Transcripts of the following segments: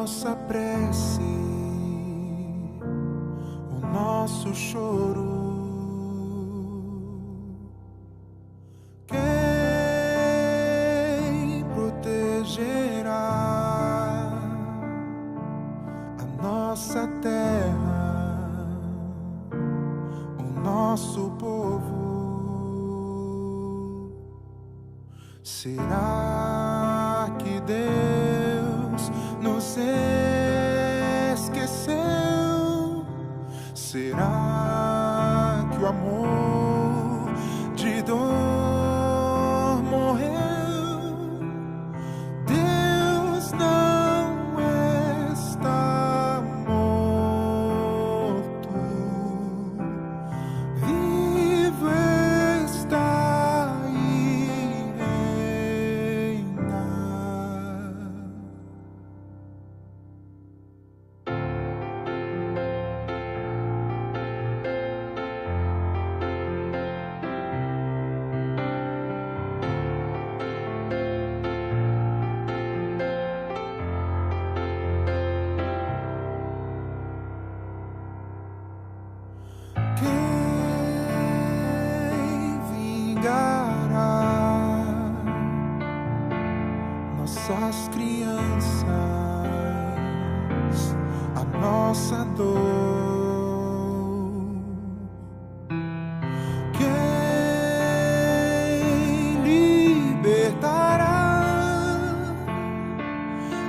nossa prece, o nosso choro. Quem protegerá a nossa terra, o nosso povo? Será que Deus nos esqueceu? Será que o amor de dor morreu? Deus não está morto, vivo está e reina. Quem vingará nossas crianças, a nossa dor? Quem libertará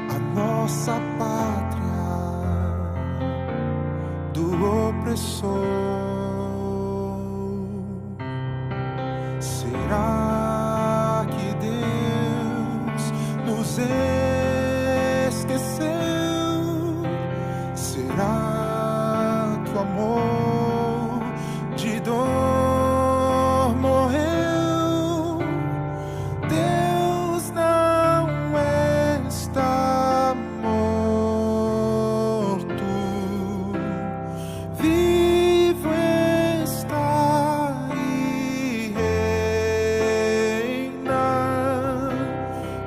a nossa pátria do opressor? Será que Deus nos esqueceu? Será que o amor de dor morreu? Deus não está morto, vivo está e reina.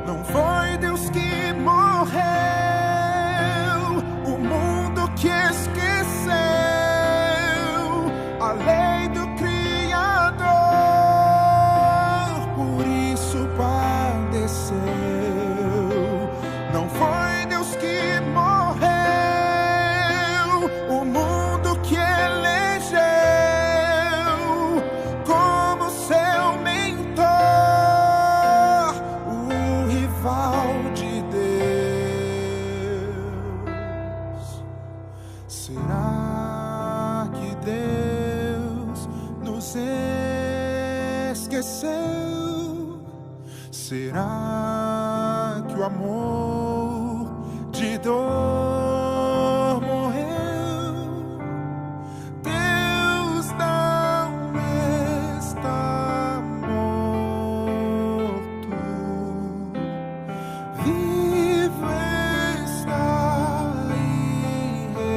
Não foi Deus que morreu, o mundo que esqueceu a lei do Criador, por isso padeceu. Não foi Deus que morreu, o mundo que elegeu como seu mentor, o rival de Deus. Será que Deus nos esqueceu? Será que o amor de dor morreu? Deus não está morto, vivo está e reina.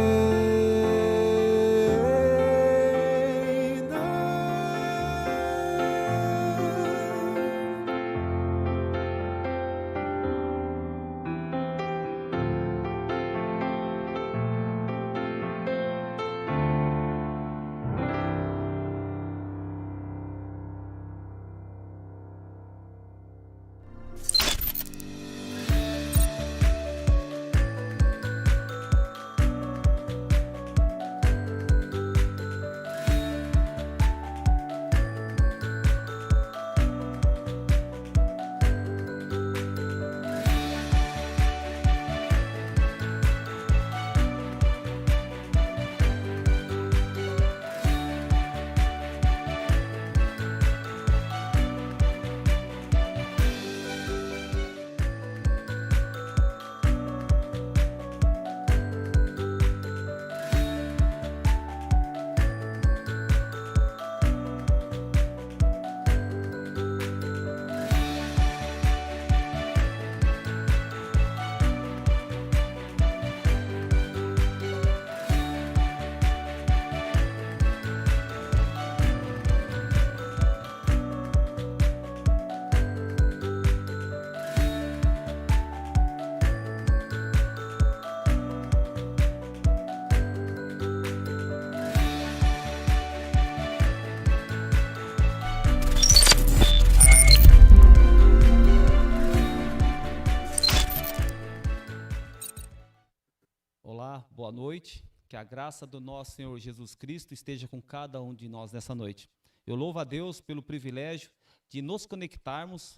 Olá, boa noite. Que a graça do nosso Senhor Jesus Cristo esteja com cada um de nós nessa noite. Eu louvo a Deus pelo privilégio de nos conectarmos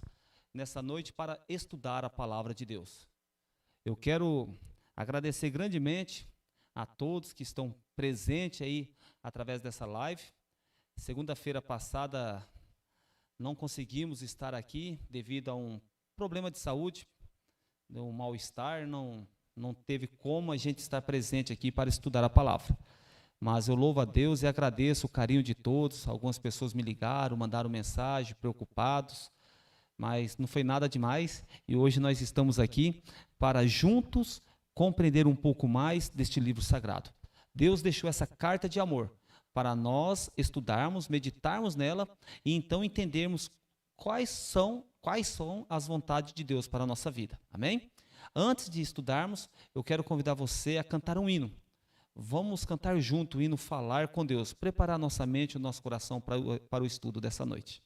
nessa noite para estudar a palavra de Deus. Eu quero agradecer grandemente a todos que estão presentes aí através dessa live. Segunda-feira passada não conseguimos estar aqui devido a um problema de saúde, um mal-estar, não teve como a gente estar presente aqui para estudar a palavra. Mas eu louvo a Deus e agradeço o carinho de todos. Algumas pessoas me ligaram, mandaram mensagem, preocupados, mas não foi nada demais. E hoje nós estamos aqui para juntos compreender um pouco mais deste livro sagrado. Deus deixou essa carta de amor para nós estudarmos, meditarmos nela e então entendermos quais são as vontades de Deus para a nossa vida. Amém? Antes de estudarmos, eu quero convidar você a cantar um hino. Vamos cantar junto o hino Falar com Deus, preparar nossa mente e o nosso coração para o estudo dessa noite.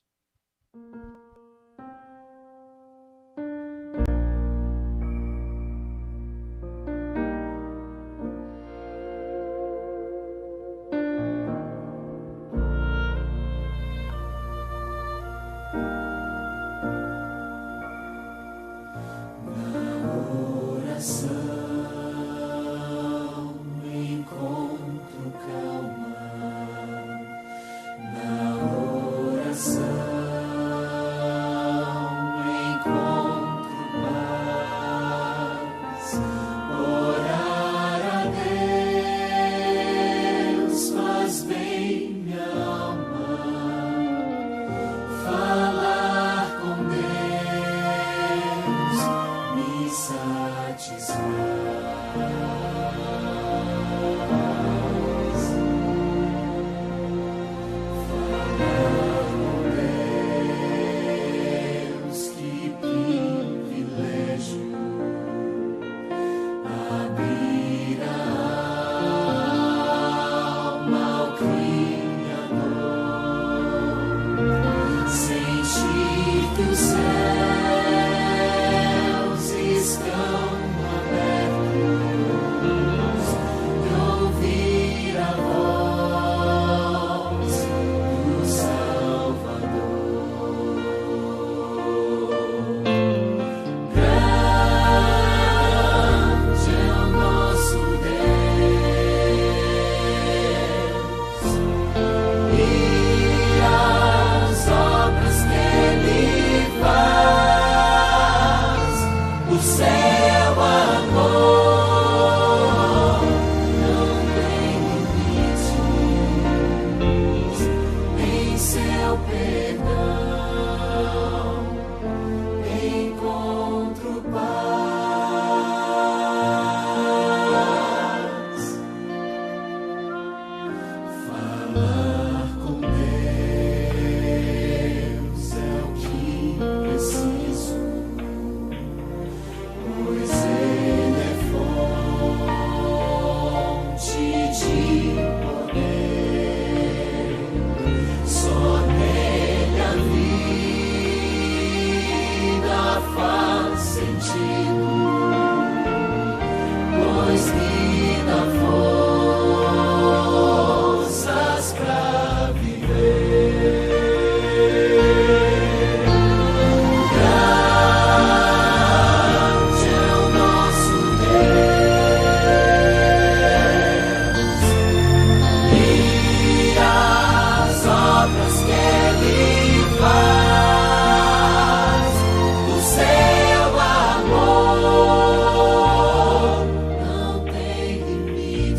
Não tem limite.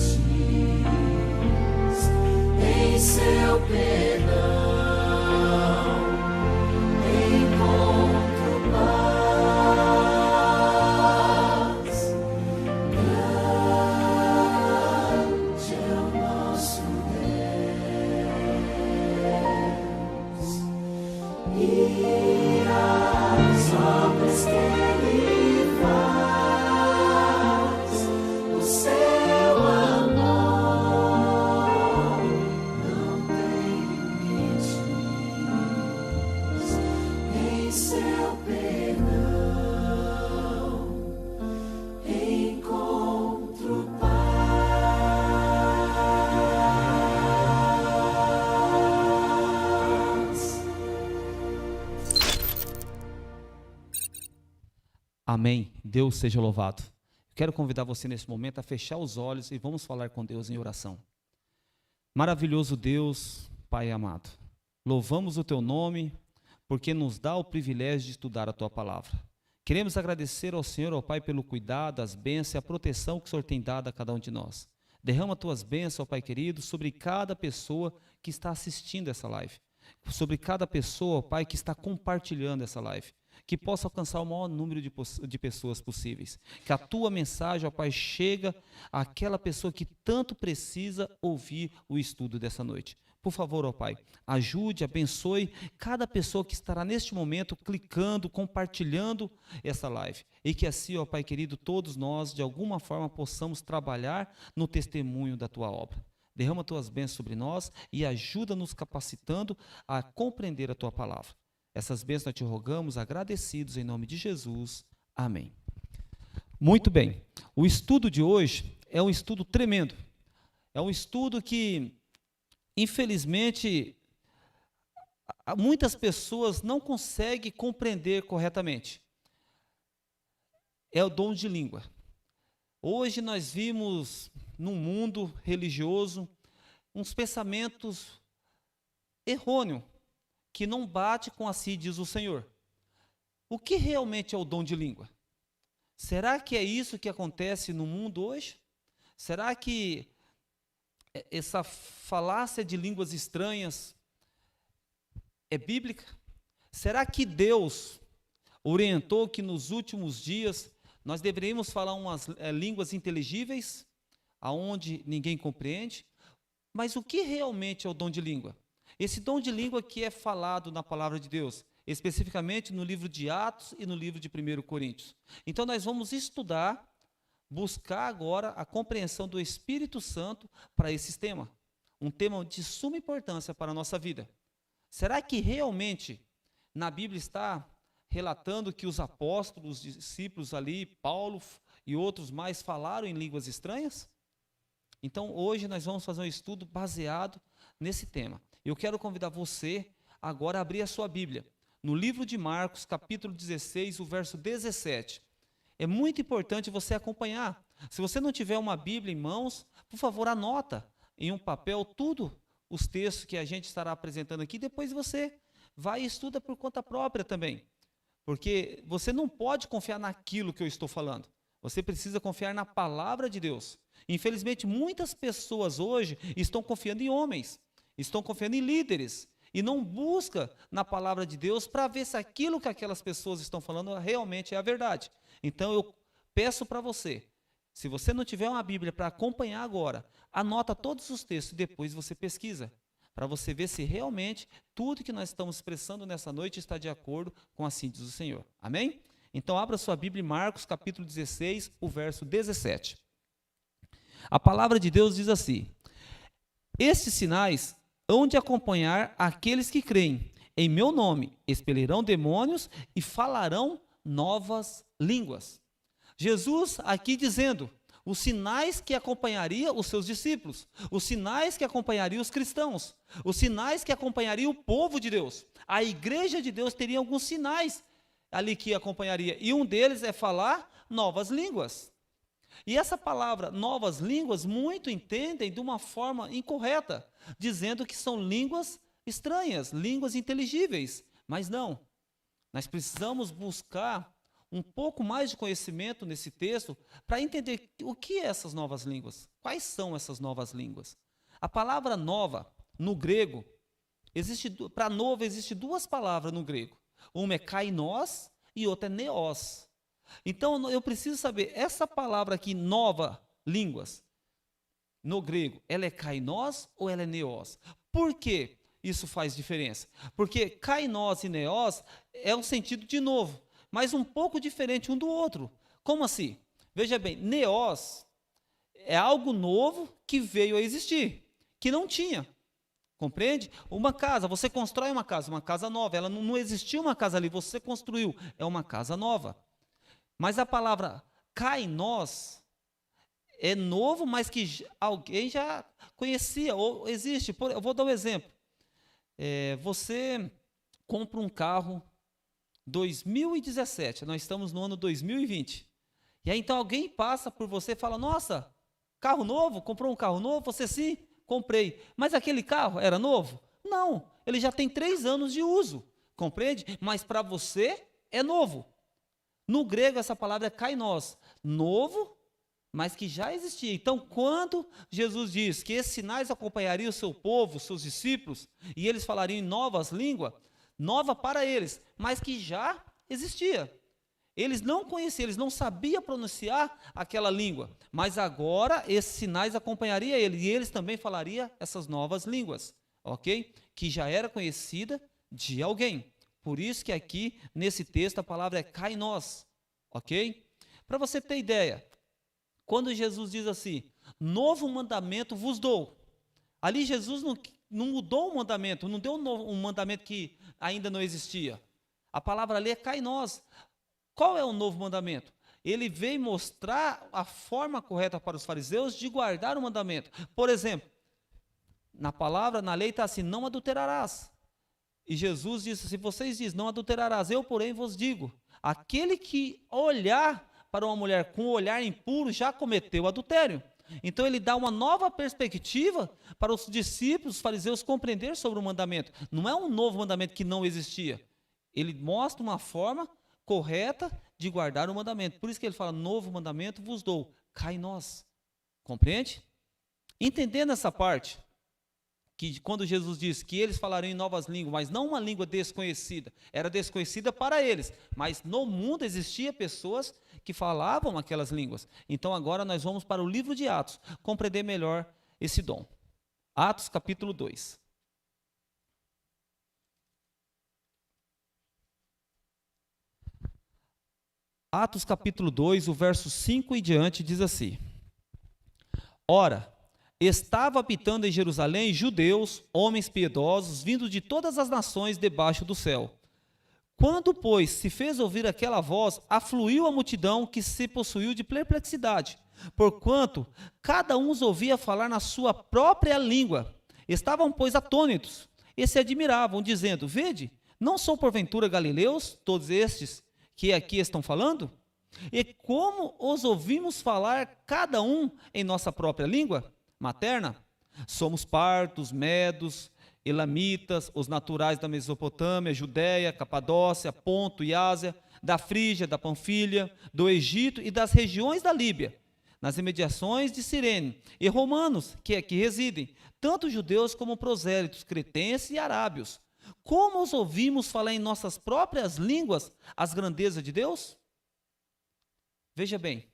Amém. Deus seja louvado. Quero convidar você nesse momento a fechar os olhos e vamos falar com Deus em oração. Maravilhoso Deus, Pai amado, louvamos o Teu nome porque nos dá o privilégio de estudar a Tua palavra. Queremos agradecer ao Senhor, ao Pai, pelo cuidado, as bênçãos e a proteção que o Senhor tem dado a cada um de nós. Derrama Tuas bênçãos, ó Pai querido, sobre cada pessoa que está assistindo essa live, sobre cada pessoa, ó Pai, que está compartilhando essa live, que possa alcançar o maior número de pessoas possíveis. Que a Tua mensagem, ó Pai, chega àquela pessoa que tanto precisa ouvir o estudo dessa noite. Por favor, ó Pai, ajude, abençoe cada pessoa que estará neste momento clicando, compartilhando essa live. E que assim, ó Pai querido, todos nós, de alguma forma, possamos trabalhar no testemunho da Tua obra. Derrama Tuas bênçãos sobre nós e ajuda-nos capacitando a compreender a Tua palavra. Essas bênçãos nós te rogamos, agradecidos em nome de Jesus. Amém. Muito bem. O estudo de hoje é um estudo tremendo. É um estudo que, infelizmente, muitas pessoas não conseguem compreender corretamente. É o dom de língua. Hoje nós vimos, num mundo religioso, uns pensamentos errôneos, que não bate com assim diz o Senhor. O que realmente é o dom de língua? Será que é isso que acontece no mundo hoje? Será que essa falácia de línguas estranhas é bíblica? Será que Deus orientou que nos últimos dias nós deveríamos falar umas línguas inteligíveis, aonde ninguém compreende? Mas o que realmente é o dom de língua? Esse dom de língua que é falado na palavra de Deus, especificamente no livro de Atos e no livro de 1 Coríntios. Então nós vamos estudar, buscar agora a compreensão do Espírito Santo para esse tema. Um tema de suma importância para a nossa vida. Será que realmente na Bíblia está relatando que os apóstolos, os discípulos ali, Paulo e outros mais falaram em línguas estranhas? Então hoje nós vamos fazer um estudo baseado nesse tema. Eu quero convidar você agora a abrir a sua Bíblia, no livro de Marcos, capítulo 16, o verso 17. É muito importante você acompanhar. Se você não tiver uma Bíblia em mãos, por favor, anota em um papel tudo os textos que a gente estará apresentando aqui, depois você vai e estuda por conta própria também. Porque você não pode confiar naquilo que eu estou falando. Você precisa confiar na palavra de Deus. Infelizmente, muitas pessoas hoje estão confiando em homens, estão confiando em líderes, e não busca na palavra de Deus para ver se aquilo que aquelas pessoas estão falando realmente é a verdade. Então eu peço para você, se você não tiver uma Bíblia para acompanhar agora, anota todos os textos e depois você pesquisa, para você ver se realmente tudo que nós estamos expressando nessa noite está de acordo com assim diz o Senhor. Amém? Então abra sua Bíblia em Marcos, capítulo 16, o verso 17. A palavra de Deus diz assim: estes sinais hão de acompanhar aqueles que creem. Em meu nome expelirão demônios e falarão novas línguas. Jesus aqui dizendo os sinais que acompanhariam os seus discípulos, os sinais que acompanhariam os cristãos, os sinais que acompanhariam o povo de Deus. A igreja de Deus teria alguns sinais ali que acompanharia, e um deles é falar novas línguas. E essa palavra, novas línguas, muito entendem de uma forma incorreta, dizendo que são línguas estranhas, línguas inteligíveis. Mas não, nós precisamos buscar um pouco mais de conhecimento nesse texto para entender o que é essas novas línguas, quais são essas novas línguas. A palavra nova, no grego, para novo existe duas palavras no grego. Uma é kainos e outra é neos. Então, eu preciso saber, essa palavra aqui, nova, línguas, no grego, ela é kainos ou ela é neos? Por que isso faz diferença? Porque kainos e neos é um sentido de novo, mas um pouco diferente um do outro. Como assim? Veja bem, neos é algo novo que veio a existir, que não tinha. Compreende? Uma casa, você constrói uma casa nova, ela não existia uma casa ali, você construiu, é uma casa nova. Mas a palavra kainos é novo, mas que alguém já conhecia, ou existe. Eu vou dar um exemplo. Você compra um carro 2017, nós estamos no ano 2020. E aí então alguém passa por você e fala, nossa, carro novo, comprou um carro novo? Você sim, comprei. Mas aquele carro era novo? Não, ele já tem 3 anos de uso, compreende? Mas para você é novo. No grego essa palavra é kainos, novo, mas que já existia. Então quando Jesus diz que esses sinais acompanhariam o seu povo, seus discípulos, e eles falariam em novas línguas, nova para eles, mas que já existia. Eles não conheciam, eles não sabiam pronunciar aquela língua, mas agora esses sinais acompanhariam eles, e eles também falariam essas novas línguas, ok? Que já era conhecida de alguém. Por isso que aqui, nesse texto, a palavra é kainos, ok? Para você ter ideia, quando Jesus diz assim, novo mandamento vos dou, ali Jesus não mudou o mandamento, não deu um mandamento que ainda não existia. A palavra ali é kainos. Qual é o novo mandamento? Ele veio mostrar a forma correta para os fariseus de guardar o mandamento. Por exemplo, na lei está assim, não adulterarás. E Jesus disse, se vocês dizem, não adulterarás, eu porém vos digo, aquele que olhar para uma mulher com um olhar impuro já cometeu adultério. Então ele dá uma nova perspectiva para os discípulos, os fariseus compreender sobre o mandamento. Não é um novo mandamento que não existia. Ele mostra uma forma correta de guardar o mandamento. Por isso que ele fala, novo mandamento vos dou, kainos. Compreende? Entendendo essa parte, que quando Jesus disse que eles falariam em novas línguas, mas não uma língua desconhecida, era desconhecida para eles, mas no mundo existia pessoas que falavam aquelas línguas. Então agora nós vamos para o livro de Atos, compreender melhor esse dom. Atos capítulo 2. Atos capítulo 2, o verso 5 e diante diz assim: Ora, estava habitando em Jerusalém judeus, homens piedosos, vindos de todas as nações debaixo do céu. Quando, pois, se fez ouvir aquela voz, afluiu a multidão que se possuiu de perplexidade, porquanto cada um os ouvia falar na sua própria língua. Estavam, pois, atônitos, e se admiravam, dizendo, vede, não são porventura galileus, todos estes que aqui estão falando? E como os ouvimos falar cada um em nossa própria língua materna? Somos partos, medos, elamitas, os naturais da Mesopotâmia, Judéia, Capadócia, Ponto e Ásia, da Frígia, da Panfilha, do Egito e das regiões da Líbia, nas imediações de Cirene, e romanos que aqui residem, tanto judeus como prosélitos, cretenses e arábios. Como os ouvimos falar em nossas próprias línguas as grandezas de Deus? Veja bem,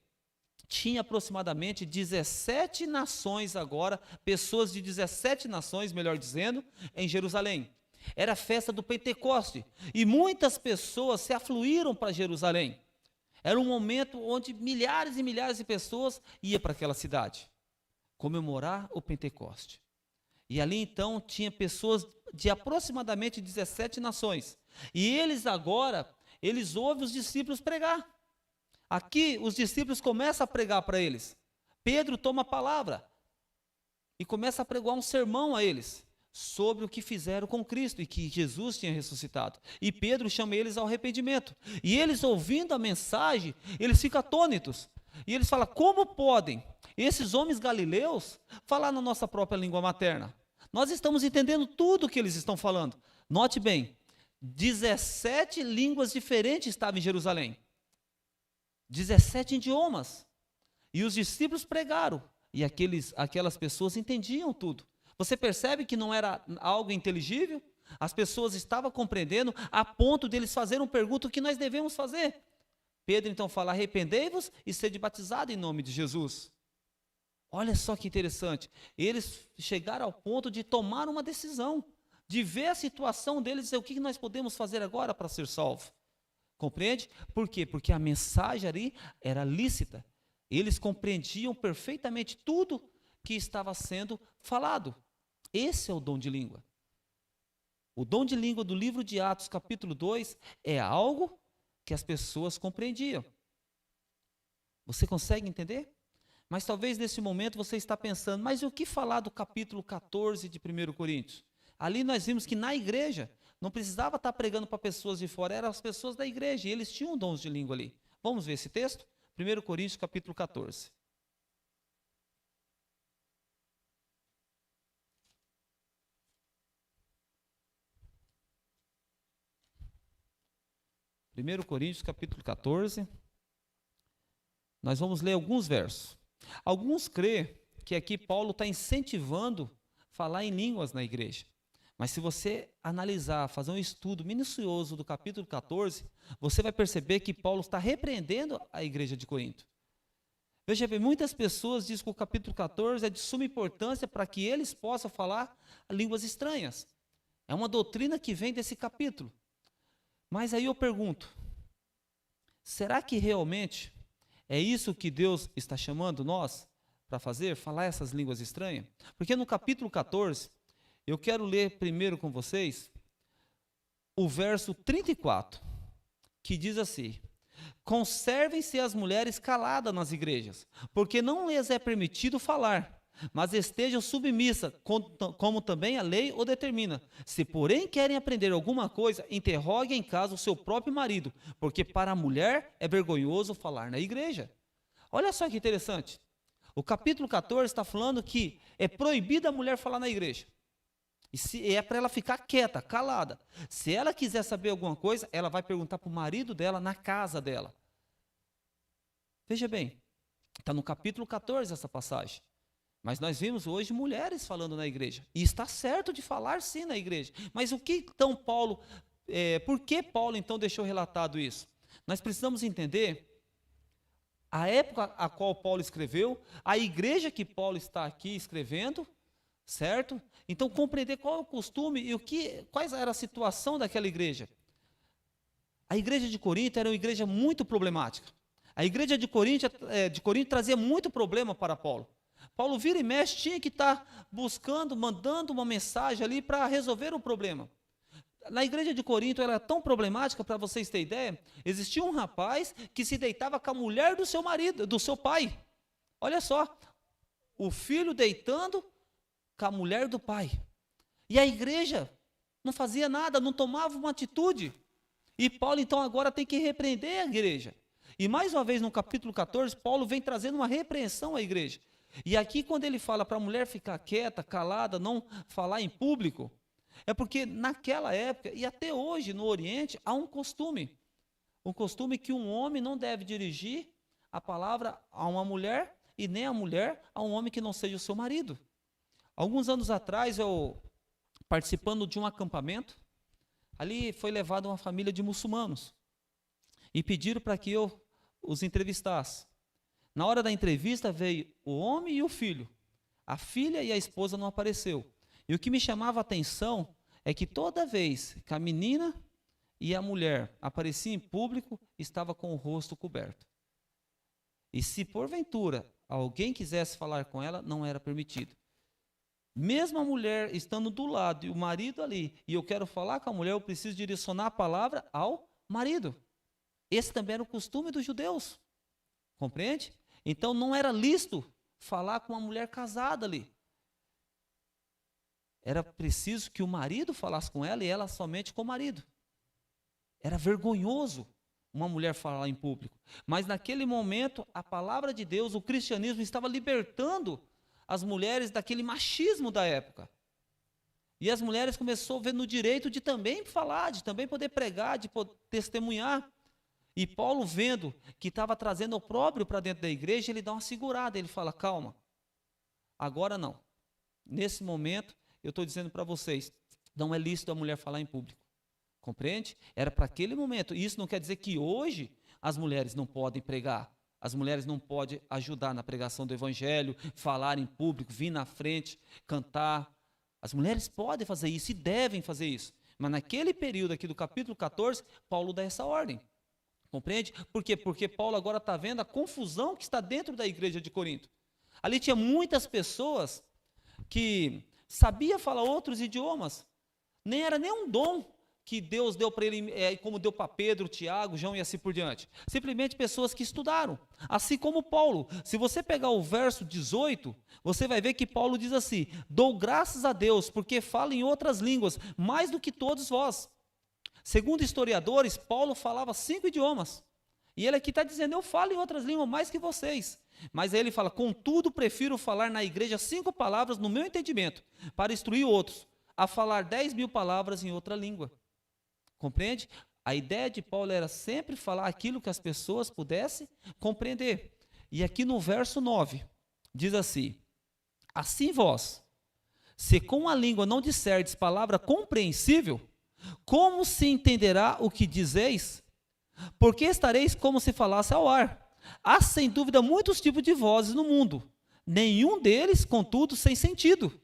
tinha aproximadamente 17 nações agora, pessoas de 17 nações, melhor dizendo, em Jerusalém. Era a festa do Pentecoste e muitas pessoas se afluíram para Jerusalém. Era um momento onde milhares e milhares de pessoas iam para aquela cidade comemorar o Pentecoste. E ali então tinha pessoas de aproximadamente 17 nações. E eles agora, eles ouvem os discípulos pregar. Aqui os discípulos começam a pregar para eles. Pedro toma a palavra e começa a pregar um sermão a eles sobre o que fizeram com Cristo e que Jesus tinha ressuscitado. E Pedro chama eles ao arrependimento. E eles ouvindo a mensagem, eles ficam atônitos. E eles falam, como podem esses homens galileus falar na nossa própria língua materna? Nós estamos entendendo tudo o que eles estão falando. Note bem, 17 línguas diferentes estavam em Jerusalém. 17 idiomas. E os discípulos pregaram. E aquelas pessoas entendiam tudo. Você percebe que não era algo inteligível? As pessoas estavam compreendendo a ponto deles fazerem uma pergunta, o que nós devemos fazer? Pedro então fala, arrependei-vos e sede batizado em nome de Jesus. Olha só que interessante. Eles chegaram ao ponto de tomar uma decisão, de ver a situação deles e dizer, o que nós podemos fazer agora para ser salvo? Compreende? Por quê? Porque a mensagem ali era lícita. Eles compreendiam perfeitamente tudo que estava sendo falado. Esse é o dom de língua. O dom de língua do livro de Atos, capítulo 2, é algo que as pessoas compreendiam. Você consegue entender? Mas talvez nesse momento você está pensando, mas e o que falar do capítulo 14 de 1 Coríntios? Ali nós vimos que na igreja não precisava estar pregando para pessoas de fora, eram as pessoas da igreja, e eles tinham dons de língua ali. Vamos ver esse texto? 1 Coríntios capítulo 14. 1 Coríntios capítulo 14, nós vamos ler alguns versos. Alguns crê que aqui Paulo está incentivando falar em línguas na igreja. Mas se você analisar, fazer um estudo minucioso do capítulo 14, você vai perceber que Paulo está repreendendo a igreja de Corinto. Veja bem, muitas pessoas dizem que o capítulo 14 é de suma importância para que eles possam falar línguas estranhas. É uma doutrina que vem desse capítulo. Mas aí eu pergunto, será que realmente é isso que Deus está chamando nós para fazer? Falar essas línguas estranhas? Porque no capítulo 14, eu quero ler primeiro com vocês o verso 34, que diz assim: conservem-se as mulheres caladas nas igrejas, porque não lhes é permitido falar, mas estejam submissas, como também a lei o determina. Se, porém, querem aprender alguma coisa, interroguem em casa o seu próprio marido, porque para a mulher é vergonhoso falar na igreja. Olha só que interessante. O capítulo 14 está falando que é proibido a mulher falar na igreja. E é para ela ficar quieta, calada. Se ela quiser saber alguma coisa, ela vai perguntar para o marido dela na casa dela. Veja bem, está no capítulo 14 essa passagem. Mas nós vimos hoje mulheres falando na igreja. E está certo de falar sim na igreja. Mas o que então Paulo, por que Paulo então deixou relatado isso? Nós precisamos entender a época a qual Paulo escreveu, a igreja que Paulo está aqui escrevendo, certo? Então compreender qual é o costume e quais era a situação daquela igreja. A igreja de Corinto era uma igreja muito problemática. A igreja de Corinto trazia muito problema para Paulo. Paulo vira e mexe, tinha que estar buscando, mandando uma mensagem ali para resolver o problema. Na igreja de Corinto era tão problemática, para vocês terem ideia, existia um rapaz que se deitava com a mulher do seu marido, do seu pai. Olha só, o filho deitando com a mulher do pai. E a igreja não fazia nada, não tomava uma atitude. E Paulo então agora tem que repreender a igreja. E mais uma vez no capítulo 14, Paulo vem trazendo uma repreensão à igreja. E aqui quando ele fala para a mulher ficar quieta, calada, não falar em público, é porque naquela época e até hoje no Oriente há um costume que um homem não deve dirigir a palavra a uma mulher e nem a mulher a um homem que não seja o seu marido. Alguns anos atrás eu, participando de um acampamento, ali foi levada uma família de muçulmanos e pediram para que eu os entrevistasse. Na hora da entrevista veio o homem e o filho. A filha e a esposa não apareceu. E o que me chamava a atenção é que toda vez que a menina e a mulher apareciam em público, estava com o rosto coberto. E se porventura alguém quisesse falar com ela, não era permitido. Mesmo a mulher estando do lado e o marido ali, e eu quero falar com a mulher, eu preciso direcionar a palavra ao marido. Esse também era o costume dos judeus. Compreende? Então não era lícito falar com uma mulher casada ali. Era preciso que o marido falasse com ela e ela somente com o marido. Era vergonhoso uma mulher falar em público. Mas naquele momento, a palavra de Deus, o cristianismo estava libertando as mulheres daquele machismo da época. E as mulheres começaram a ver no direito de também falar, de também poder pregar, de poder testemunhar. E Paulo, vendo que estava trazendo opróbrio para dentro da igreja, ele dá uma segurada, ele fala, calma, agora não. Nesse momento, eu estou dizendo para vocês, não é lícito a mulher falar em público. Compreende? Era para aquele momento. E isso não quer dizer que hoje as mulheres não podem pregar. As mulheres não podem ajudar na pregação do evangelho, falar em público, vir na frente, cantar. As mulheres podem fazer isso e devem fazer isso. Mas naquele período aqui do capítulo 14, Paulo dá essa ordem. Compreende? Por quê? Porque Paulo agora está vendo a confusão que está dentro da igreja de Corinto. Ali tinha muitas pessoas que sabiam falar outros idiomas. Nem era nem um dom que Deus deu para ele, como deu para Pedro, Tiago, João e assim por diante. Simplesmente pessoas que estudaram. Assim como Paulo. Se você pegar o verso 18, você vai ver que Paulo diz assim: dou graças a Deus, porque falo em outras línguas, mais do que todos vós. Segundo historiadores, Paulo falava 5 idiomas. E ele aqui está dizendo: eu falo em outras línguas mais que vocês. Mas aí ele fala: contudo, prefiro falar na igreja 5 palavras no meu entendimento, para instruir outros, a falar 10.000 palavras em outra língua. Compreende? A ideia de Paulo era sempre falar aquilo que as pessoas pudessem compreender. E aqui no verso 9, diz assim: assim vós, se com a língua não disserdes palavra compreensível, como se entenderá o que dizeis? Porque estareis como se falasse ao ar. Há sem dúvida muitos tipos de vozes no mundo, nenhum deles, contudo, sem sentido.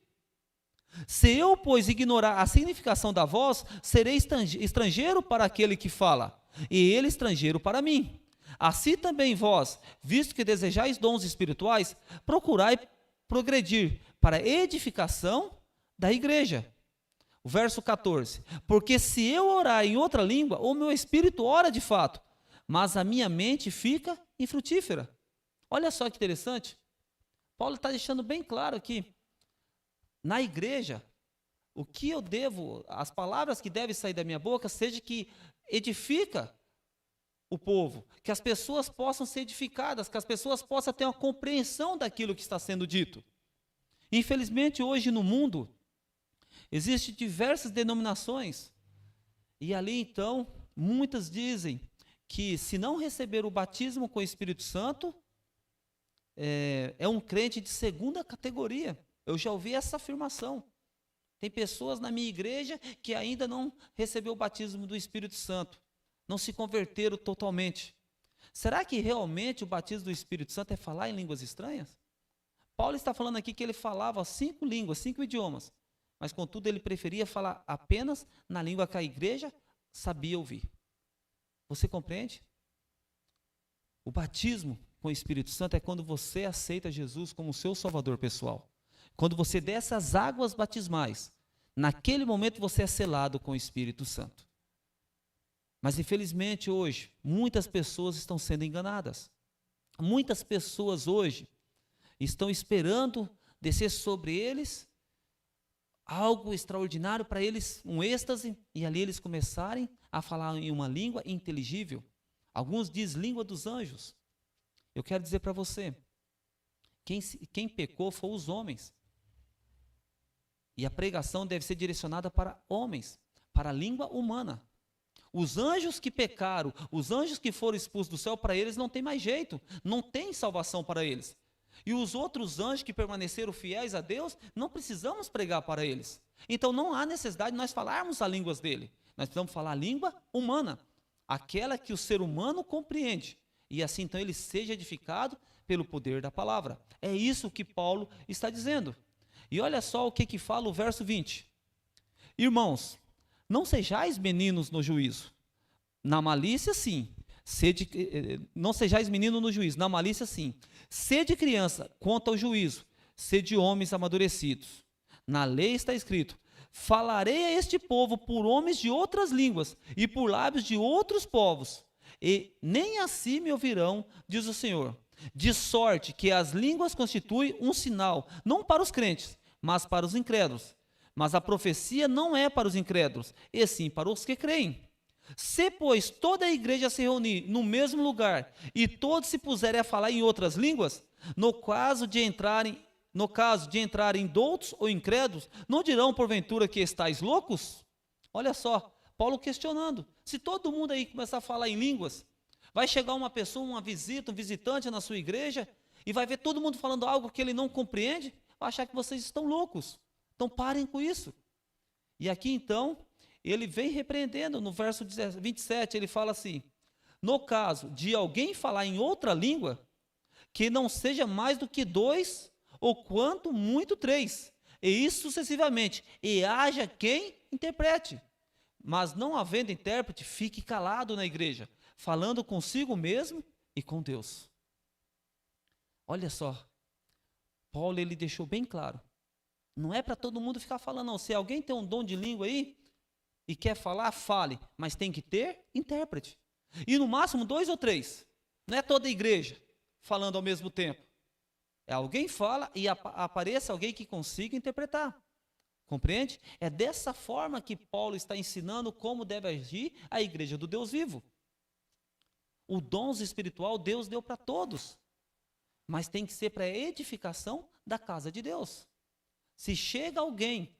Se eu, pois, ignorar a significação da voz, serei estrangeiro para aquele que fala, e ele estrangeiro para mim. Assim também vós, visto que desejais dons espirituais, procurai progredir para a edificação da igreja. O verso 14: porque se eu orar em outra língua, o meu espírito ora de fato, mas a minha mente fica infrutífera. Olha só que interessante. Paulo está deixando bem claro aqui. Na igreja, o que eu devo, as palavras que devem sair da minha boca, seja que edifica o povo, que as pessoas possam ser edificadas, que as pessoas possam ter uma compreensão daquilo que está sendo dito. Infelizmente, hoje no mundo, existem diversas denominações, e ali então, muitas dizem que se não receber o batismo com o Espírito Santo, é um crente de segunda categoria. Eu já ouvi essa afirmação. Tem pessoas na minha igreja que ainda não recebeu o batismo do Espírito Santo, não se converteram totalmente. Será que realmente o batismo do Espírito Santo é falar em línguas estranhas? Paulo está falando aqui que ele falava 5 línguas, 5 idiomas, mas contudo ele preferia falar apenas na língua que a igreja sabia ouvir. Você compreende? O batismo com o Espírito Santo é quando você aceita Jesus como seu salvador pessoal. Quando você desce as águas batismais, naquele momento você é selado com o Espírito Santo. Mas infelizmente hoje, muitas pessoas estão sendo enganadas. Muitas pessoas hoje estão esperando descer sobre eles algo extraordinário para eles, um êxtase, e ali eles começarem a falar em uma língua inteligível. Alguns dizem língua dos anjos. Eu quero dizer para você, quem pecou foram os homens. E a pregação deve ser direcionada para homens, para a língua humana. Os anjos que pecaram, os anjos que foram expulsos do céu, para eles não tem mais jeito, não tem salvação para eles. E os outros anjos que permaneceram fiéis a Deus, não precisamos pregar para eles. Então não há necessidade de nós falarmos as línguas dele. Nós precisamos falar a língua humana, aquela que o ser humano compreende. E assim então ele seja edificado pelo poder da palavra. É isso que Paulo está dizendo. E olha só o que fala o verso 20. Irmãos, não sejais meninos no juízo. Na malícia, sim. Não sejais meninos no juízo. Na malícia, sim. Sede criança quanto ao juízo. Sede homens amadurecidos. Na lei está escrito: falarei a este povo por homens de outras línguas e por lábios de outros povos. E nem assim me ouvirão, diz o Senhor. De sorte que as línguas constituem um sinal, não para os crentes, mas para os incrédulos. Mas a profecia não é para os incrédulos, e sim para os que creem. Se, pois, toda a igreja se reunir no mesmo lugar, e todos se puserem a falar em outras línguas, no caso de entrarem doutos ou incrédulos, não dirão porventura que estáis loucos? Olha só, Paulo questionando. Se todo mundo aí começar a falar em línguas, vai chegar uma pessoa, um visitante na sua igreja, e vai ver todo mundo falando algo que ele não compreende, vai achar que vocês estão loucos. Então parem com isso. E aqui então, ele vem repreendendo, no verso 27, ele fala assim: no caso de alguém falar em outra língua, que não seja mais do que 2, ou quanto muito 3, e isso sucessivamente, e haja quem interprete. Mas não havendo intérprete, fique calado na igreja, falando consigo mesmo e com Deus. Olha só, Paulo ele deixou bem claro, não é para todo mundo ficar falando, não. Se alguém tem um dom de língua aí, e quer falar, fale, mas tem que ter intérprete. E no máximo 2 ou 3. Não é toda a igreja falando ao mesmo tempo. É alguém fala e apareça alguém que consiga interpretar. Compreende? É dessa forma que Paulo está ensinando como deve agir a igreja do Deus vivo. O dom espiritual Deus deu para todos, mas tem que ser para a edificação da casa de Deus. Se chega alguém,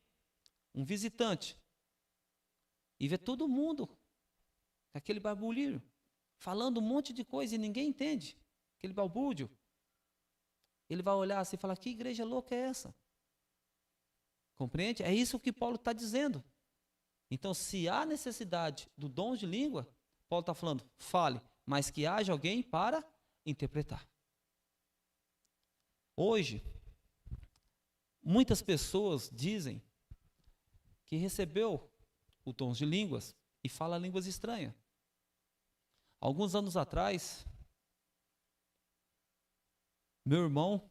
um visitante, e vê todo mundo, aquele barbulho, falando um monte de coisa e ninguém entende, aquele balbúrdio, ele vai olhar assim e falar, que igreja louca é essa? Compreende? É isso que Paulo está dizendo. Então, se há necessidade do dom de língua, Paulo está falando, fale, mas que haja alguém para interpretar. Hoje, muitas pessoas dizem que recebeu o dom de línguas e fala línguas estranhas. Alguns anos atrás, meu irmão,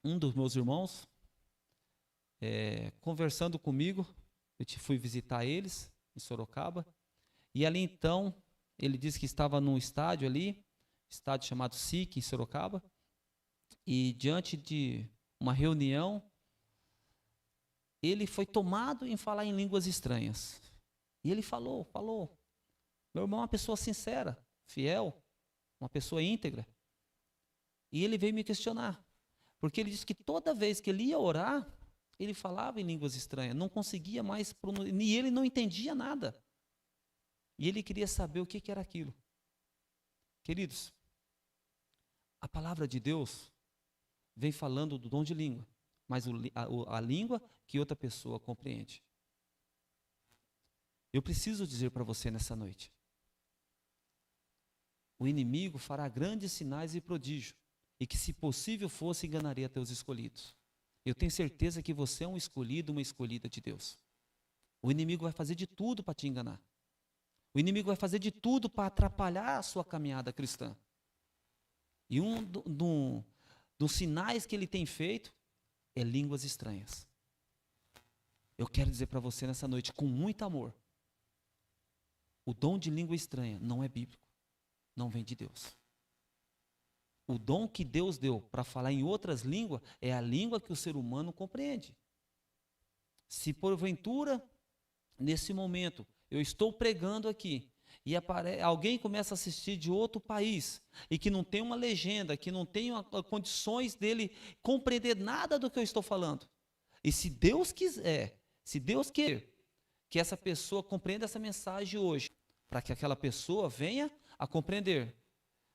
um dos meus irmãos, conversando comigo, eu fui visitar eles em Sorocaba, e ali então, ele disse que estava num estádio ali, estádio chamado SIC, em Sorocaba, e diante de uma reunião, ele foi tomado em falar em línguas estranhas. E ele falou. Meu irmão é uma pessoa sincera, fiel, uma pessoa íntegra. E ele veio me questionar, porque ele disse que toda vez que ele ia orar, ele falava em línguas estranhas, não conseguia mais pronunciar, e ele não entendia nada. E ele queria saber o que era aquilo. Queridos, a palavra de Deus vem falando do dom de língua, mas a língua que outra pessoa compreende. Eu preciso dizer para você nessa noite, o inimigo fará grandes sinais e prodígios, e que se possível fosse, enganaria teus escolhidos. Eu tenho certeza que você é um escolhido, uma escolhida de Deus. O inimigo vai fazer de tudo para te enganar. O inimigo vai fazer de tudo para atrapalhar a sua caminhada cristã. E um dos sinais que ele tem feito é línguas estranhas. Eu quero dizer para você nessa noite, com muito amor, o dom de língua estranha não é bíblico, não vem de Deus. O dom que Deus deu para falar em outras línguas é a língua que o ser humano compreende. Se porventura, nesse momento, eu estou pregando aqui e alguém começa a assistir de outro país e que não tem uma legenda, que não tem condições dele compreender nada do que eu estou falando. E se Deus quiser, se Deus quer que essa pessoa compreenda essa mensagem hoje, para que aquela pessoa venha a compreender.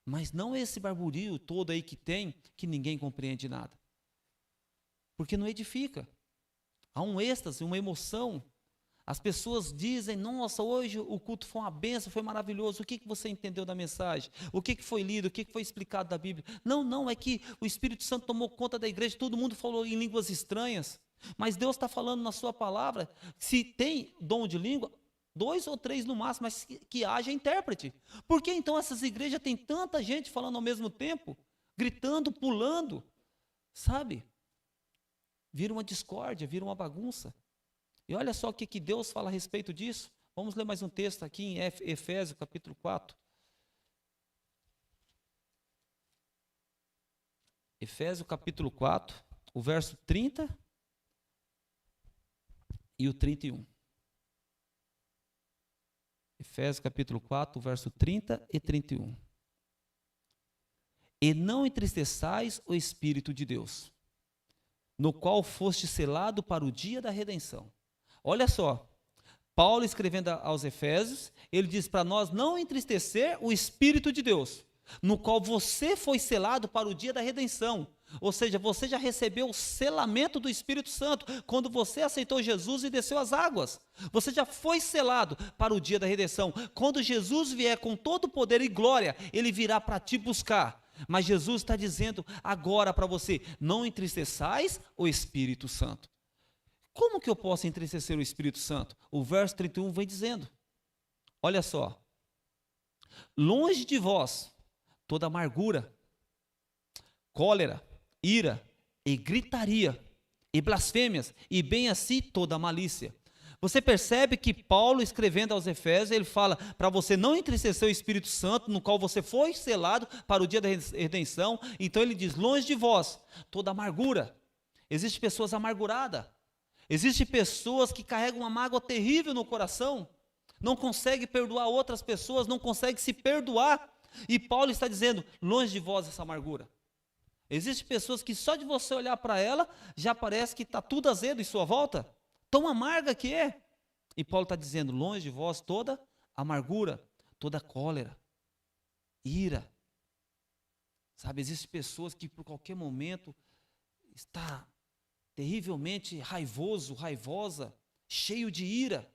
Mas não esse barburio todo aí que tem, que ninguém compreende nada. Porque não edifica. Há um êxtase, uma emoção. As pessoas dizem, nossa, hoje o culto foi uma benção, foi maravilhoso. O que você entendeu da mensagem? O que foi lido? O que foi explicado da Bíblia? Não, é que o Espírito Santo tomou conta da igreja, todo mundo falou em línguas estranhas. Mas Deus está falando na sua palavra, se tem dom de língua, 2 ou 3 no máximo, mas que haja intérprete. Por que então essas igrejas têm tanta gente falando ao mesmo tempo, gritando, pulando, sabe? Vira uma discórdia, vira uma bagunça. E olha só o que Deus fala a respeito disso. Vamos ler mais um texto aqui em Efésios capítulo 4. Efésios capítulo 4, o verso 30 e o 31. Efésios capítulo 4, verso 30 e 31. E não entristeçais o Espírito de Deus, no qual foste selado para o dia da redenção. Olha só, Paulo escrevendo aos Efésios, ele diz para nós não entristecer o Espírito de Deus, no qual você foi selado para o dia da redenção. Ou seja, você já recebeu o selamento do Espírito Santo quando você aceitou Jesus e desceu as águas. Você já foi selado para o dia da redenção. Quando Jesus vier com todo o poder e glória, ele virá para te buscar. Mas Jesus está dizendo agora para você, não entristeçais o Espírito Santo. Como que eu posso entristecer o Espírito Santo? O verso 31 vem dizendo, olha só, longe de vós toda amargura, cólera, ira e gritaria, e blasfêmias, e bem assim toda malícia. Você percebe que Paulo, escrevendo aos Efésios, ele fala para você não entristecer o Espírito Santo, no qual você foi selado para o dia da redenção. Então ele diz, longe de vós, toda amargura. Existem pessoas amarguradas. Existem pessoas que carregam uma mágoa terrível no coração. Não conseguem perdoar outras pessoas, não conseguem se perdoar. E Paulo está dizendo, longe de vós essa amargura. Existem pessoas que só de você olhar para ela, já parece que está tudo azedo em sua volta. Tão amarga que é. E Paulo está dizendo, longe de vós toda amargura, toda cólera, ira. Sabe, existem pessoas que por qualquer momento está terrivelmente raivoso, raivosa, cheio de ira.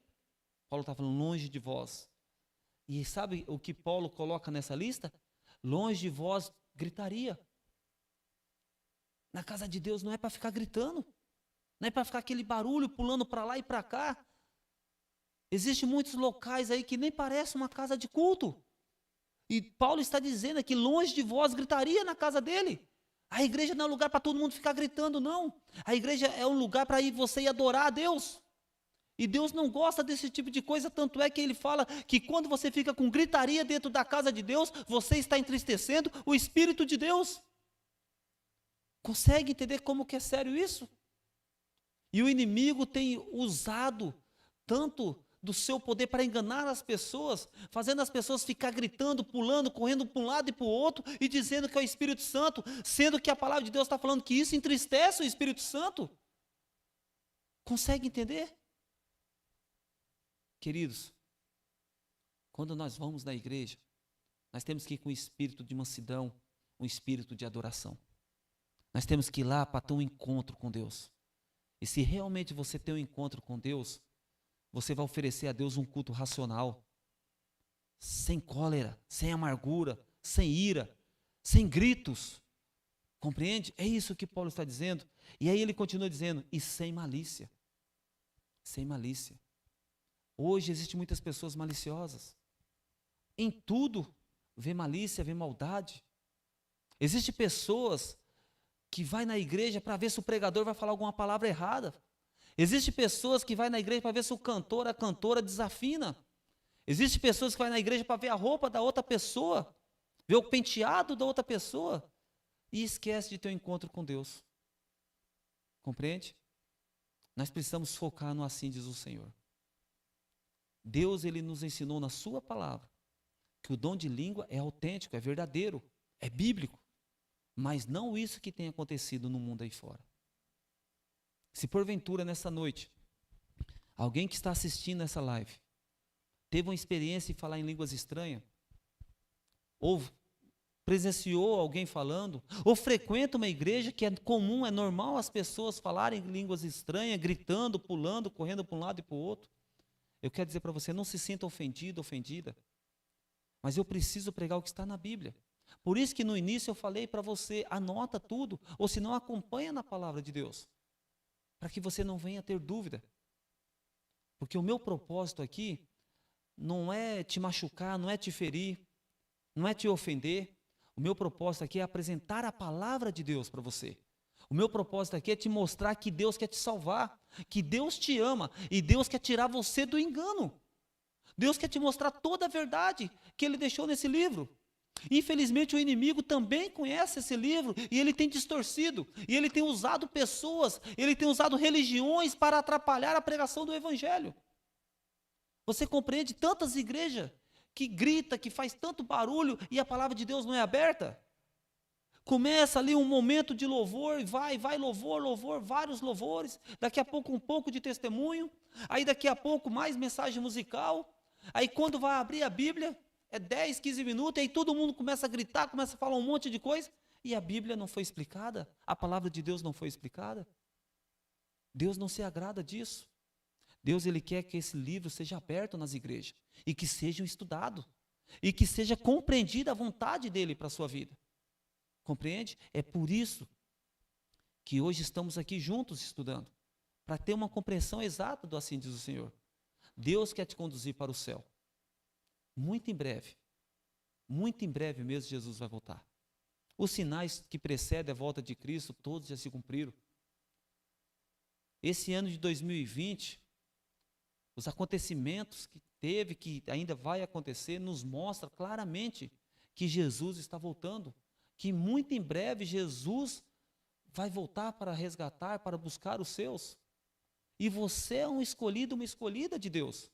Paulo está falando, longe de vós. E sabe o que Paulo coloca nessa lista? Longe de vós gritaria. Na casa de Deus não é para ficar gritando. Não é para ficar aquele barulho pulando para lá e para cá. Existem muitos locais aí que nem parece uma casa de culto. E Paulo está dizendo aqui, longe de vós gritaria na casa dele. A igreja não é um lugar para todo mundo ficar gritando, não. A igreja é um lugar para ir você ir adorar a Deus. E Deus não gosta desse tipo de coisa, tanto é que ele fala que quando você fica com gritaria dentro da casa de Deus, você está entristecendo o Espírito de Deus. Consegue entender como que é sério isso? E o inimigo tem usado tanto do seu poder para enganar as pessoas, fazendo as pessoas ficar gritando, pulando, correndo para um lado e para o outro, e dizendo que é o Espírito Santo, sendo que a palavra de Deus está falando que isso entristece o Espírito Santo. Consegue entender? Queridos, quando nós vamos na igreja, nós temos que ir com um espírito de mansidão, um espírito de adoração. Nós temos que ir lá para ter um encontro com Deus. E se realmente você tem um encontro com Deus, você vai oferecer a Deus um culto racional, sem cólera, sem amargura, sem ira, sem gritos. Compreende? É isso que Paulo está dizendo. E aí ele continua dizendo, e sem malícia. Sem malícia. Hoje existem muitas pessoas maliciosas. Em tudo vê malícia, vê maldade. Existem pessoas que vai na igreja para ver se o pregador vai falar alguma palavra errada. Existem pessoas que vai na igreja para ver se o cantor, a cantora desafina. Existem pessoas que vai na igreja para ver a roupa da outra pessoa, ver o penteado da outra pessoa e esquece de ter um encontro com Deus. Compreende? Nós precisamos focar no assim diz o Senhor. Deus, ele nos ensinou na sua palavra que o dom de língua é autêntico, é verdadeiro, é bíblico. Mas não isso que tem acontecido no mundo aí fora. Se porventura nessa noite, alguém que está assistindo essa live, teve uma experiência em falar em línguas estranhas, ou presenciou alguém falando, ou frequenta uma igreja que é comum, é normal as pessoas falarem línguas estranhas, gritando, pulando, correndo para um lado e para o outro, eu quero dizer para você, não se sinta ofendido, ofendida, mas eu preciso pregar o que está na Bíblia. Por isso que no início eu falei para você, anota tudo, ou se não acompanha na palavra de Deus, para que você não venha ter dúvida. Porque o meu propósito aqui não é te machucar, não é te ferir, não é te ofender. O meu propósito aqui é apresentar a palavra de Deus para você. O meu propósito aqui é te mostrar que Deus quer te salvar, que Deus te ama e Deus quer tirar você do engano. Deus quer te mostrar toda a verdade que Ele deixou nesse livro. Infelizmente o inimigo também conhece esse livro e ele tem distorcido, e ele tem usado pessoas, ele tem usado religiões para atrapalhar a pregação do evangelho. Você compreende tantas igrejas que grita, que faz tanto barulho e a palavra de Deus não é aberta? Começa ali um momento de louvor, e vai louvor, louvor, vários louvores, daqui a pouco um pouco de testemunho, aí daqui a pouco mais mensagem musical, aí quando vai abrir a Bíblia, é 10, 15 minutos, e aí todo mundo começa a gritar, começa a falar um monte de coisa, e a Bíblia não foi explicada, a palavra de Deus não foi explicada. Deus não se agrada disso. Deus, ele quer que esse livro seja aberto nas igrejas, e que seja estudado, e que seja compreendida a vontade dele para a sua vida. Compreende? É por isso que hoje estamos aqui juntos estudando, para ter uma compreensão exata do assim diz o Senhor. Deus quer te conduzir para o céu. Muito em breve mesmo Jesus vai voltar. Os sinais que precedem a volta de Cristo, todos já se cumpriram. Esse ano de 2020 os acontecimentos que teve, que ainda vai acontecer, nos mostra claramente que Jesus está voltando, que muito em breve Jesus vai voltar para resgatar, para buscar os seus. E você é um escolhido, uma escolhida de Deus.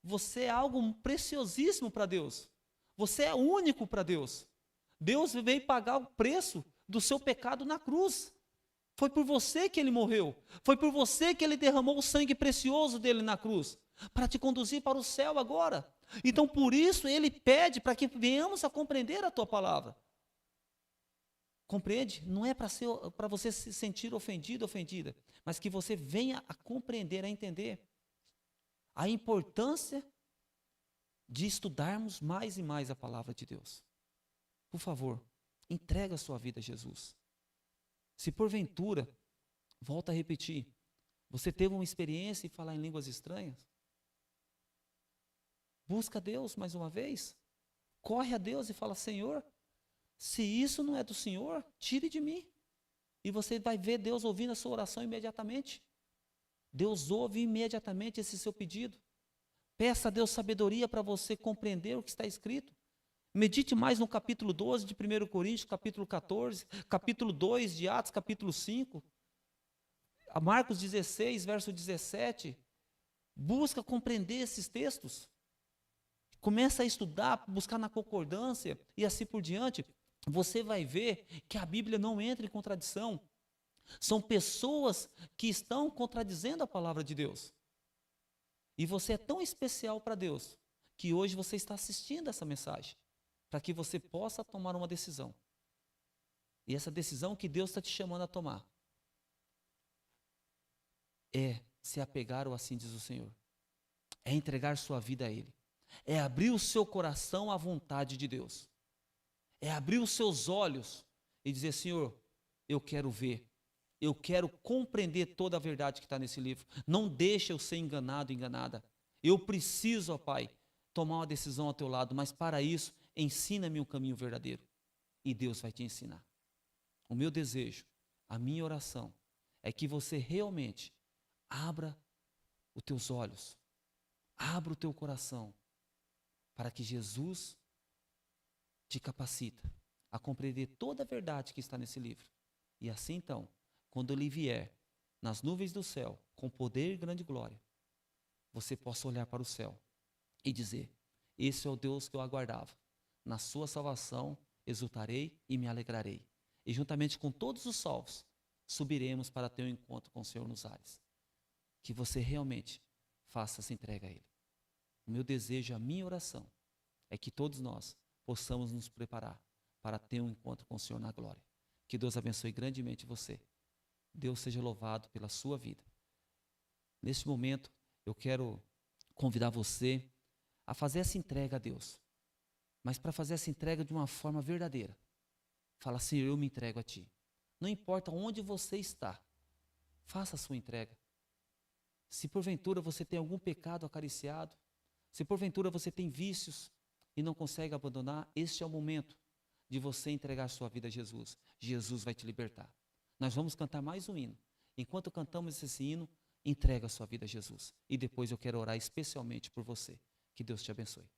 Você é algo preciosíssimo para Deus. Você é único para Deus. Deus veio pagar o preço do seu pecado na cruz. Foi por você que ele morreu. Foi por você que ele derramou o sangue precioso dele na cruz, para te conduzir para o céu agora. Então, por isso, ele pede para que venhamos a compreender a tua palavra. Compreende? Não é para você se sentir ofendido, ofendida, mas que você venha a compreender, a entender a importância de estudarmos mais e mais a palavra de Deus. Por favor, entrega a sua vida a Jesus. Se porventura, volto a repetir, você teve uma experiência em falar em línguas estranhas, busca Deus mais uma vez, corre a Deus e fala: Senhor, se isso não é do Senhor, tire de mim. E você vai ver Deus ouvindo a sua oração imediatamente. Deus ouve imediatamente esse seu pedido. Peça a Deus sabedoria para você compreender o que está escrito. Medite mais no capítulo 12 de 1 Coríntios, capítulo 14, capítulo 2 de Atos, capítulo 5, a Marcos 16, verso 17. Busca compreender esses textos. Começa a estudar, buscar na concordância e assim por diante. Você vai ver que a Bíblia não entra em contradição. São pessoas que estão contradizendo a palavra de Deus. E você é tão especial para Deus, que hoje você está assistindo essa mensagem, para que você possa tomar uma decisão. E essa decisão que Deus está te chamando a tomar é se apegar, ou assim diz o Senhor. É entregar sua vida a Ele. É abrir o seu coração à vontade de Deus. É abrir os seus olhos e dizer: Senhor, eu quero ver. Eu quero compreender toda a verdade que está nesse livro. Não deixe eu ser enganado, enganada. Eu preciso, ó Pai, tomar uma decisão ao teu lado, mas para isso, ensina-me um caminho verdadeiro. E Deus vai te ensinar. O meu desejo, a minha oração, é que você realmente abra os teus olhos, abra o teu coração, para que Jesus te capacita a compreender toda a verdade que está nesse livro. E assim então, quando Ele vier nas nuvens do céu, com poder e grande glória, você possa olhar para o céu e dizer: esse é o Deus que eu aguardava. Na sua salvação exultarei e me alegrarei. E juntamente com todos os salvos, subiremos para ter um encontro com o Senhor nos ares. Que você realmente faça essa entrega a Ele. O meu desejo, a minha oração, é que todos nós possamos nos preparar para ter um encontro com o Senhor na glória. Que Deus abençoe grandemente você. Deus seja louvado pela sua vida. Neste momento, eu quero convidar você a fazer essa entrega a Deus. Mas para fazer essa entrega de uma forma verdadeira. Fala: Senhor, eu me entrego a Ti. Não importa onde você está, faça a sua entrega. Se porventura você tem algum pecado acariciado, se porventura você tem vícios e não consegue abandonar, este é o momento de você entregar sua vida a Jesus. Jesus vai te libertar. Nós vamos cantar mais um hino. Enquanto cantamos esse hino, entrega a sua vida a Jesus. E depois eu quero orar especialmente por você. Que Deus te abençoe.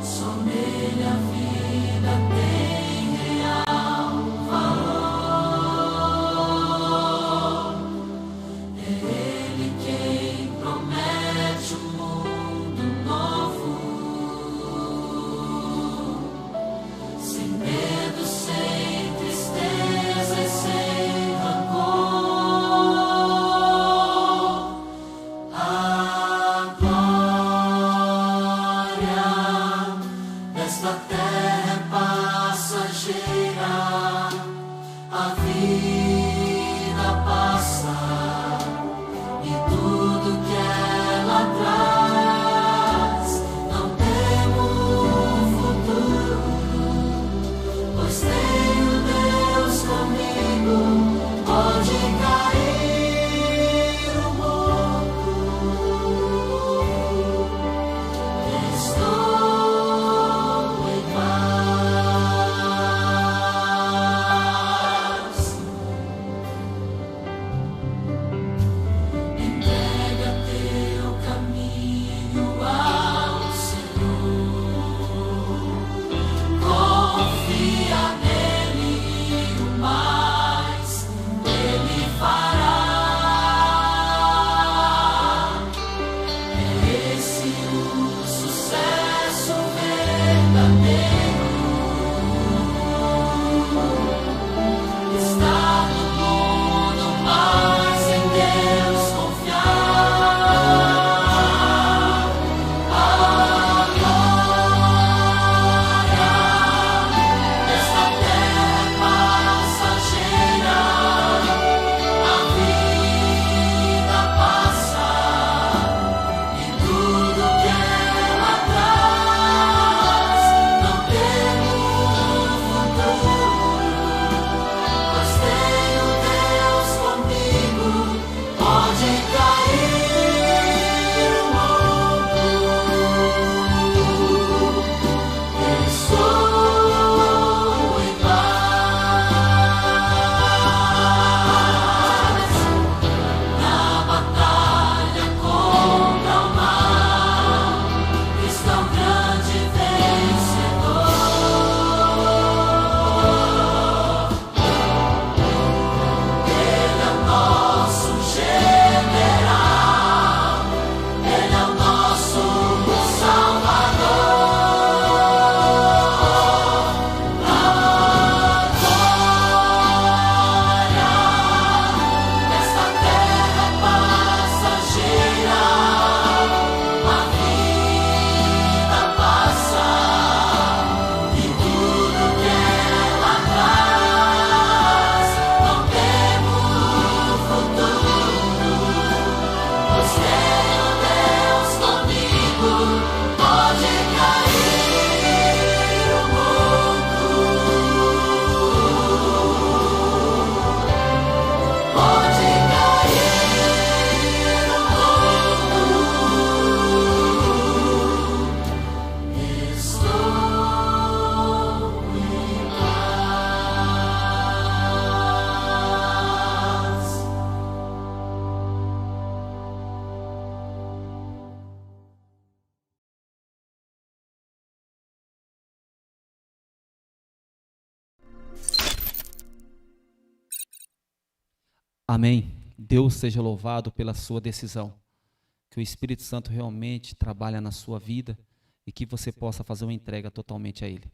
Somente Amém. Deus seja louvado pela sua decisão. Que o Espírito Santo realmente trabalhe na sua vida e que você possa fazer uma entrega totalmente a Ele.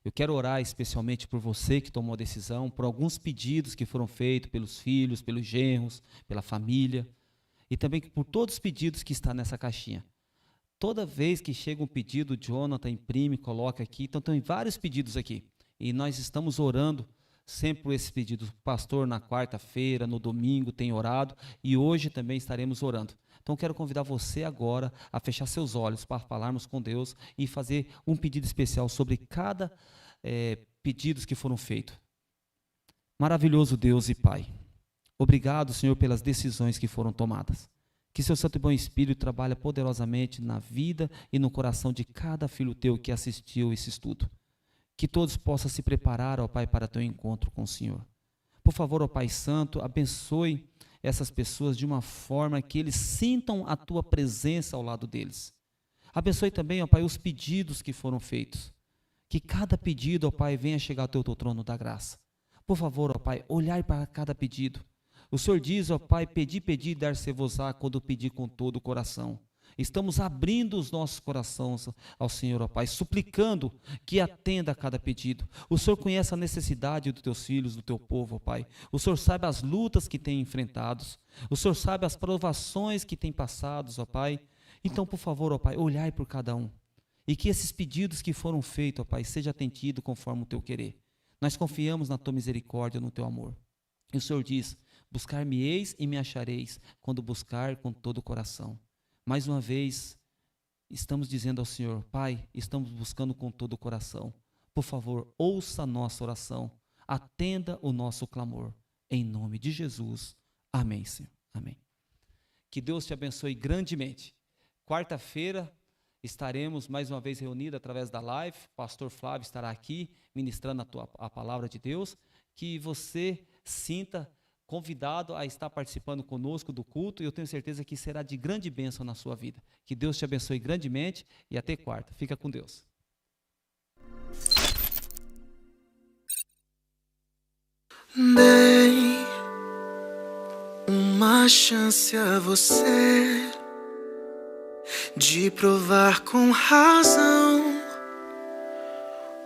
Eu quero orar especialmente por você que tomou a decisão, por alguns pedidos que foram feitos pelos filhos, pelos genros, pela família, e também por todos os pedidos que estão nessa caixinha. Toda vez que chega um pedido, Jonathan imprime, coloca aqui, então tem vários pedidos aqui, e nós estamos orando sempre por esses pedidos. O pastor na quarta-feira, no domingo tem orado, e hoje também estaremos orando. Então quero convidar você agora a fechar seus olhos para falarmos com Deus e fazer um pedido especial sobre cada pedidos que foram feitos. Maravilhoso Deus e Pai, obrigado, Senhor, pelas decisões que foram tomadas. Que seu Santo e Bom Espírito trabalhe poderosamente na vida e no coração de cada filho teu que assistiu esse estudo. Que todos possam se preparar, ó Pai, para teu encontro com o Senhor. Por favor, ó Pai Santo, abençoe essas pessoas de uma forma que eles sintam a tua presença ao lado deles. Abençoe também, ó Pai, os pedidos que foram feitos. Que cada pedido, ó Pai, venha chegar ao teu trono da graça. Por favor, ó Pai, olhai para cada pedido. O Senhor diz, ó Pai, pedi, e dar-se-vos-á quando pedir com todo o coração. Estamos abrindo os nossos corações ao Senhor, ó Pai, suplicando que atenda a cada pedido. O Senhor conhece a necessidade dos teus filhos, do teu povo, ó Pai. O Senhor sabe as lutas que têm enfrentados. O Senhor sabe as provações que têm passados, ó Pai. Então, por favor, ó Pai, olhai por cada um. E que esses pedidos que foram feitos, ó Pai, seja atendido conforme o teu querer. Nós confiamos na tua misericórdia, no teu amor. E o Senhor diz, buscar-me-eis e me achareis, quando buscar com todo o coração. Mais uma vez, estamos dizendo ao Senhor, Pai, estamos buscando com todo o coração. Por favor, ouça a nossa oração, atenda o nosso clamor. Em nome de Jesus. Amém, Senhor. Amém. Que Deus te abençoe grandemente. Quarta-feira estaremos mais uma vez reunidos através da live. O pastor Flávio estará aqui ministrando a palavra de Deus. Que você sinta convidado a estar participando conosco do culto, e eu tenho certeza que será de grande bênção na sua vida. Que Deus te abençoe grandemente e até quarta. Fica com Deus. Dei uma chance a você de provar com razão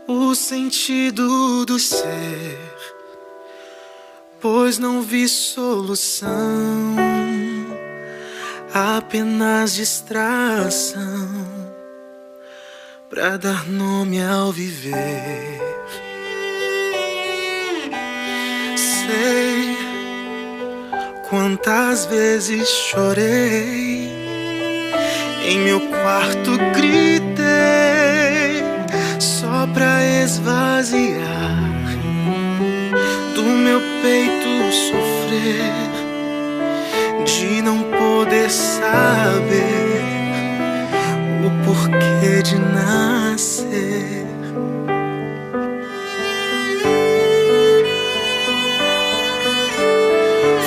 o sentido do ser, pois não vi solução, apenas distração pra dar nome ao viver. Sei quantas vezes chorei, em meu quarto gritei, só pra esvaziar do meu peito sofrer, de não poder saber o porquê de nascer.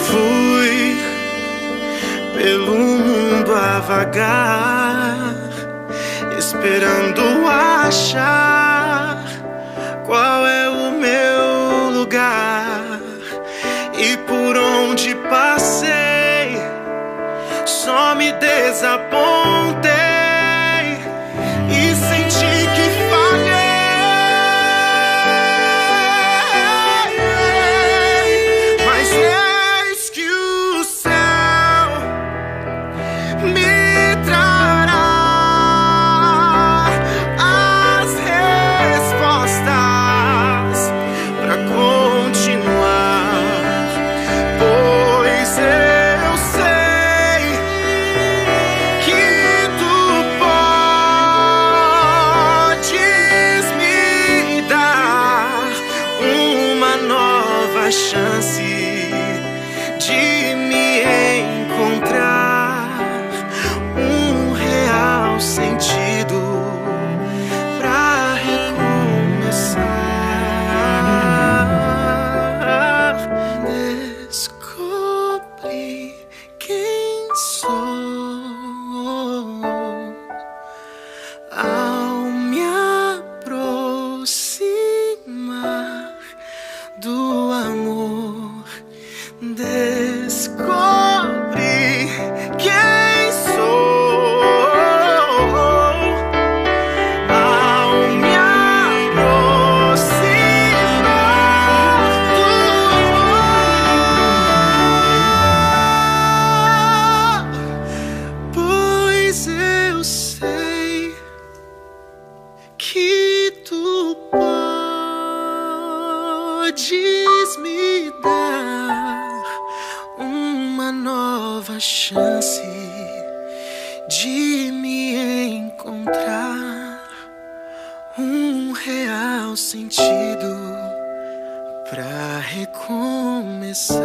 Fui pelo mundo a vagar, esperando achar qual é o meu lugar, e por onde passei só me desapontei e senti que falhei. Mas eis que o céu me trará as respostas pra continuar, pois eu sei que uma chance de me encontrar, um real sentido pra recomeçar.